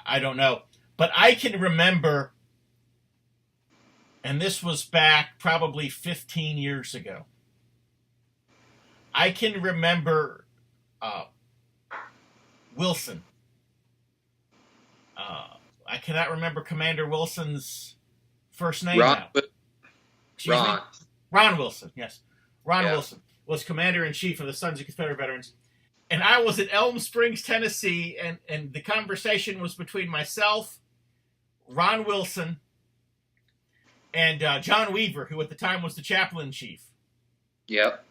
I don't know. But I can remember, and this was back probably 15 years ago, I can remember Wilson. I cannot remember Commander Wilson's first name now. Ron. Ron Wilson, yes. Ron Yeah. Wilson was Commander-in-Chief of the Sons of Confederate Veterans. And I was at Elm Springs, Tennessee, and the conversation was between myself, Ron Wilson, and John Weaver, who at the time was the chaplain-chief. Yep.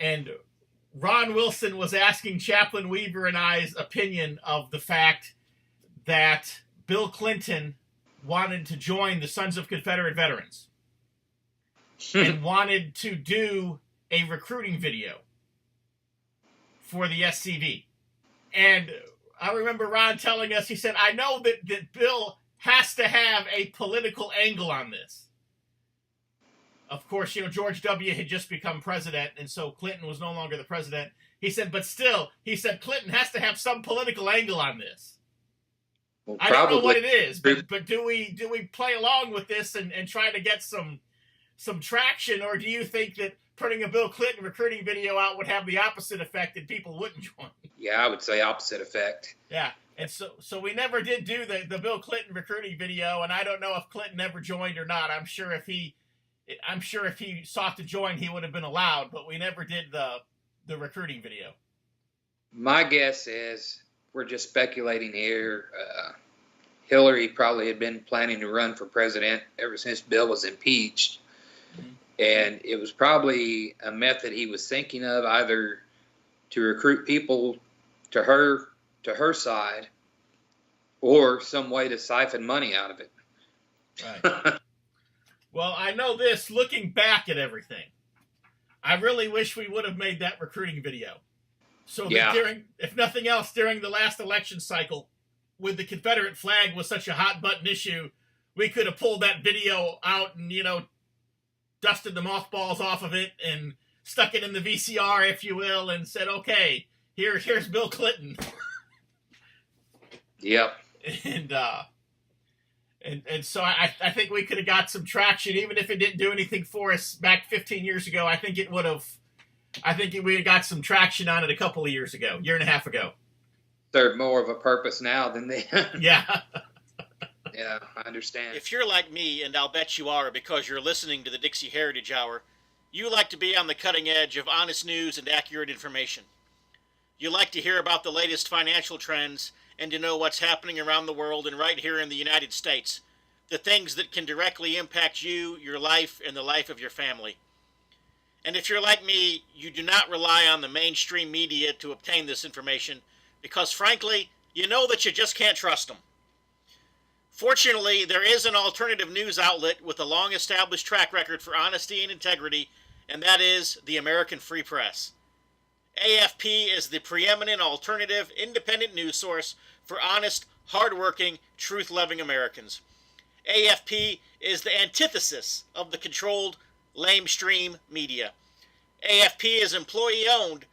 And Ron Wilson was asking Chaplain Weaver and I's opinion of the fact that Bill Clinton wanted to join the Sons of Confederate Veterans and wanted to do a recruiting video for the SCV. And I remember Ron telling us, he said, I know that Bill has to have a political angle on this. Of course, George W. had just become president, and so Clinton was no longer the president. He said, but still, he said, Clinton has to have some political angle on this. Well, I don't know what it is, but do we play along with this and try to get some traction, or do you think that putting a Bill Clinton recruiting video out would have the opposite effect and people wouldn't join? Yeah, I would say opposite effect. Yeah, and so we never did do the Bill Clinton recruiting video, and I don't know if Clinton ever joined or not. I'm sure if he sought to join, he would have been allowed, but we never did the recruiting video. My guess is, we're just speculating here, Hillary probably had been planning to run for president ever since Bill was impeached. Mm-hmm. And it was probably a method he was thinking of, either to recruit people to her side, or some way to siphon money out of it. Right. Well, I know this, looking back at everything, I really wish we would have made that recruiting video. So that if nothing else, during the last election cycle, when the Confederate flag was such a hot button issue, we could have pulled that video out and, dusted the mothballs off of it and stuck it in the VCR, if you will, and said, okay, here's Bill Clinton. Yep. And so I think we could have got some traction, even if it didn't do anything for us back 15 years ago. I think we had got some traction on it a couple of years ago, year and a half ago. Served more of a purpose now than then. Yeah. Yeah, I understand. If you're like me, and I'll bet you are because you're listening to the Dixie Heritage Hour, you like to be on the cutting edge of honest news and accurate information. You like to hear about the latest financial trends and to know what's happening around the world and right here in the United States, the things that can directly impact you, your life, and the life of your family. And if you're like me, you do not rely on the mainstream media to obtain this information because, frankly, you know that you just can't trust them. Fortunately, there is an alternative news outlet with a long-established track record for honesty and integrity, and that is the American Free Press. AFP is the preeminent alternative, independent news source for honest, hard-working, truth-loving Americans. AFP is the antithesis of the controlled, lamestream media. AFP is employee-owned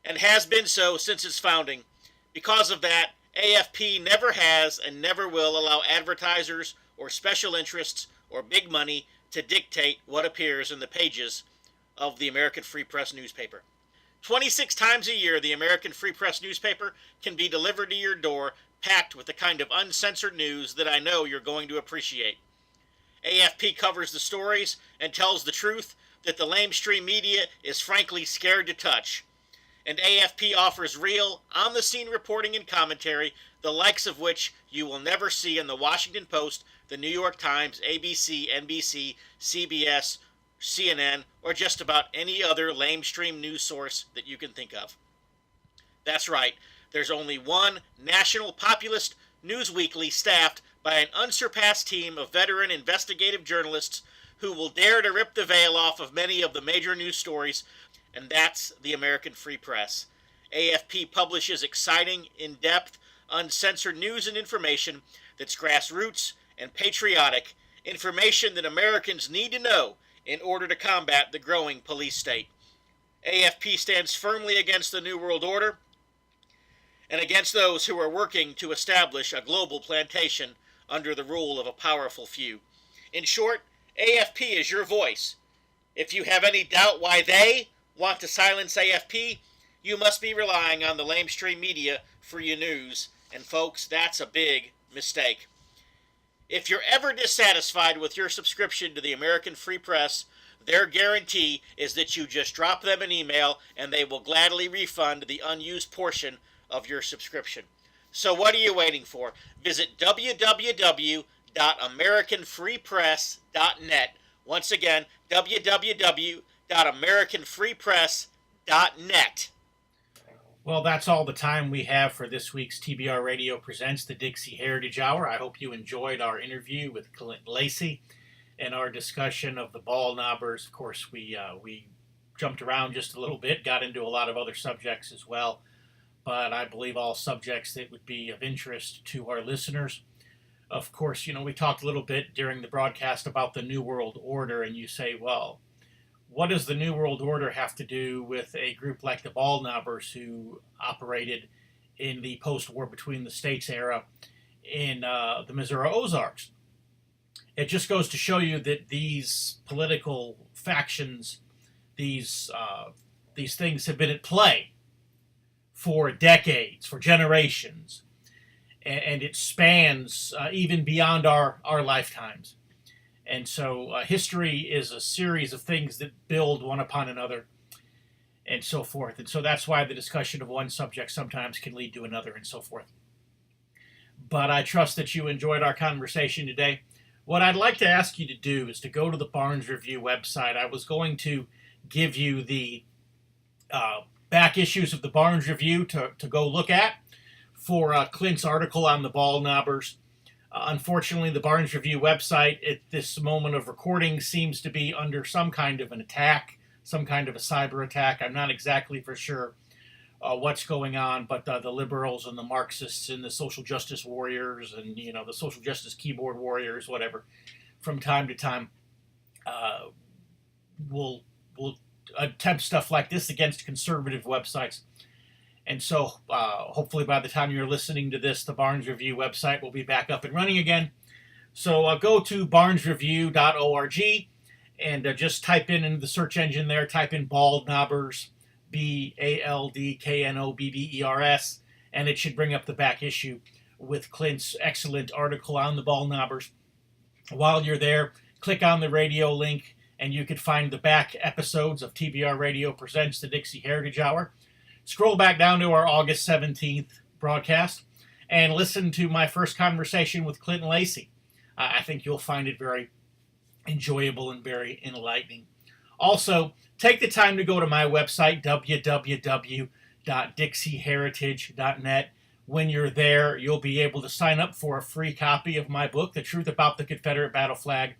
and has been so since its founding. Because of that, AFP never has and never will allow advertisers or special interests or big money to dictate what appears in the pages of the American Free Press newspaper. 26 times a year, the American Free Press newspaper can be delivered to your door, packed with the kind of uncensored news that I know you're going to appreciate. AFP covers the stories and tells the truth that the lamestream media is frankly scared to touch. And AFP offers real, on-the-scene reporting and commentary, the likes of which you will never see in the Washington Post, the New York Times, ABC, NBC, CBS, CNN, or just about any other lamestream news source that you can think of. That's right, there's only one national populist news weekly staffed by an unsurpassed team of veteran investigative journalists who will dare to rip the veil off of many of the major news stories, and that's the American Free Press. AFP publishes exciting, in-depth, uncensored news and information that's grassroots and patriotic, information that Americans need to know in order to combat the growing police state. AFP stands firmly against the New World Order, and against those who are working to establish a global plantation under the rule of a powerful few. In short, AFP is your voice. If you have any doubt why they want to silence AFP, you must be relying on the lamestream media for your news, and folks, that's a big mistake. If you're ever dissatisfied with your subscription to the American Free Press, their guarantee is that you just drop them an email and they will gladly refund the unused portion of your subscription. So what are you waiting for? Visit www.americanfreepress.net. Once again, www.americanfreepress.net. Well, that's all the time we have for this week's TBR Radio Presents, the Dixie Heritage Hour. I hope you enjoyed our interview with Clint Lacy and our discussion of the Baldknobbers. Of course, we jumped around just a little bit, got into a lot of other subjects as well, but I believe all subjects that would be of interest to our listeners. Of course, we talked a little bit during the broadcast about the New World Order, and you say, well, what does the New World Order have to do with a group like the Baldknobbers who operated in the post-war between the states era in the Missouri Ozarks? It just goes to show you that these political factions, these things have been at play for decades, for generations, and it spans even beyond our lifetimes. And so history is a series of things that build one upon another and so forth. And so that's why the discussion of one subject sometimes can lead to another and so forth. But I trust that you enjoyed our conversation today. What I'd like to ask you to do is to go to the Barnes Review website. I was going to give you the back issues of the Barnes Review to go look at for Clint's article on the Baldknobbers. Unfortunately, the Barnes Review website at this moment of recording seems to be under some kind of an attack, some kind of a cyber attack. I'm not exactly for sure what's going on, but the liberals and the Marxists and the social justice warriors and the social justice keyboard warriors, whatever, from time to time will attempt stuff like this against conservative websites. And so hopefully by the time you're listening to this, the Barnes Review website will be back up and running again. So go to barnesreview.org and just type in the search engine there, type in Baldknobbers, Baldknobbers, and it should bring up the back issue with Clint's excellent article on the Baldknobbers. While you're there, click on the radio link and you can find the back episodes of TBR Radio Presents, the Dixie Heritage Hour. Scroll back down to our August 17th broadcast and listen to my first conversation with Clint Lacy. I think you'll find it very enjoyable and very enlightening. Also, take the time to go to my website, www.dixieheritage.net. When you're there, you'll be able to sign up for a free copy of my book, The Truth About the Confederate Battle Flag.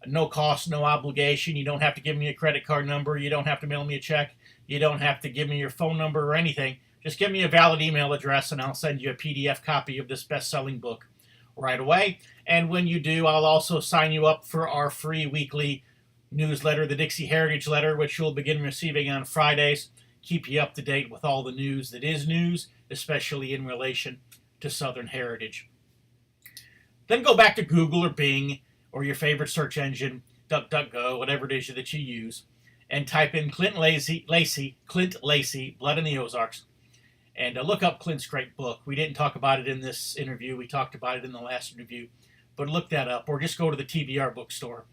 No cost, no obligation. You don't have to give me a credit card number. You don't have to mail me a check. You don't have to give me your phone number or anything. Just give me a valid email address and I'll send you a PDF copy of this best-selling book right away. And when you do, I'll also sign you up for our free weekly newsletter, the Dixie Heritage Letter, which you'll begin receiving on Fridays. Keep you up to date with all the news that is news, especially in relation to Southern heritage. Then go back to Google or Bing or your favorite search engine, DuckDuckGo, whatever it is that you use, and type in Clint Lacy, Blood in the Ozarks, and look up Clint's great book. We didn't talk about it in this interview. We talked about it in the last interview, but look that up, or just go to the TBR bookstore,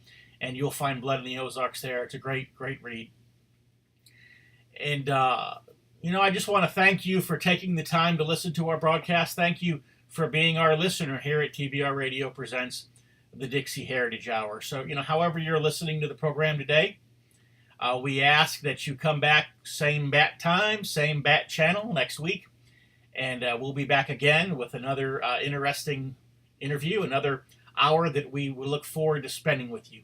and you'll find Blood in the Ozarks there. It's a great, great read. And, I just want to thank you for taking the time to listen to our broadcast. Thank you for being our listener here at TBR Radio Presents, the Dixie Heritage Hour. So, however you're listening to the program today, we ask that you come back same bat time, same bat channel next week, and we'll be back again with another interesting interview, another hour that we will look forward to spending with you.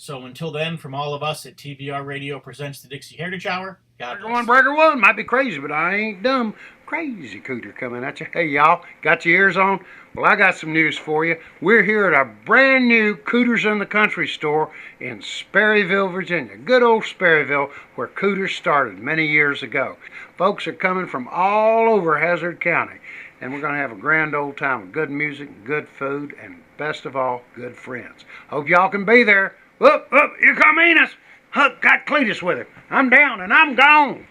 So until then, from all of us at TBR Radio Presents the Dixie Heritage Hour, God Breaker bless. one, breaker one. Might be crazy, but I ain't dumb. Crazy cooter coming at you. Hey, y'all, got your ears on? Well, I got some news for you. We're here at our brand new Cooters in the Country store in Sperryville, Virginia. Good old Sperryville, where Cooters started many years ago. Folks are coming from all over Hazard County, and we're going to have a grand old time with good music, good food, and best of all, good friends. Hope y'all can be there. Whoop, whoop, here come Enos. Huck got Cletus with him. I'm down and I'm gone.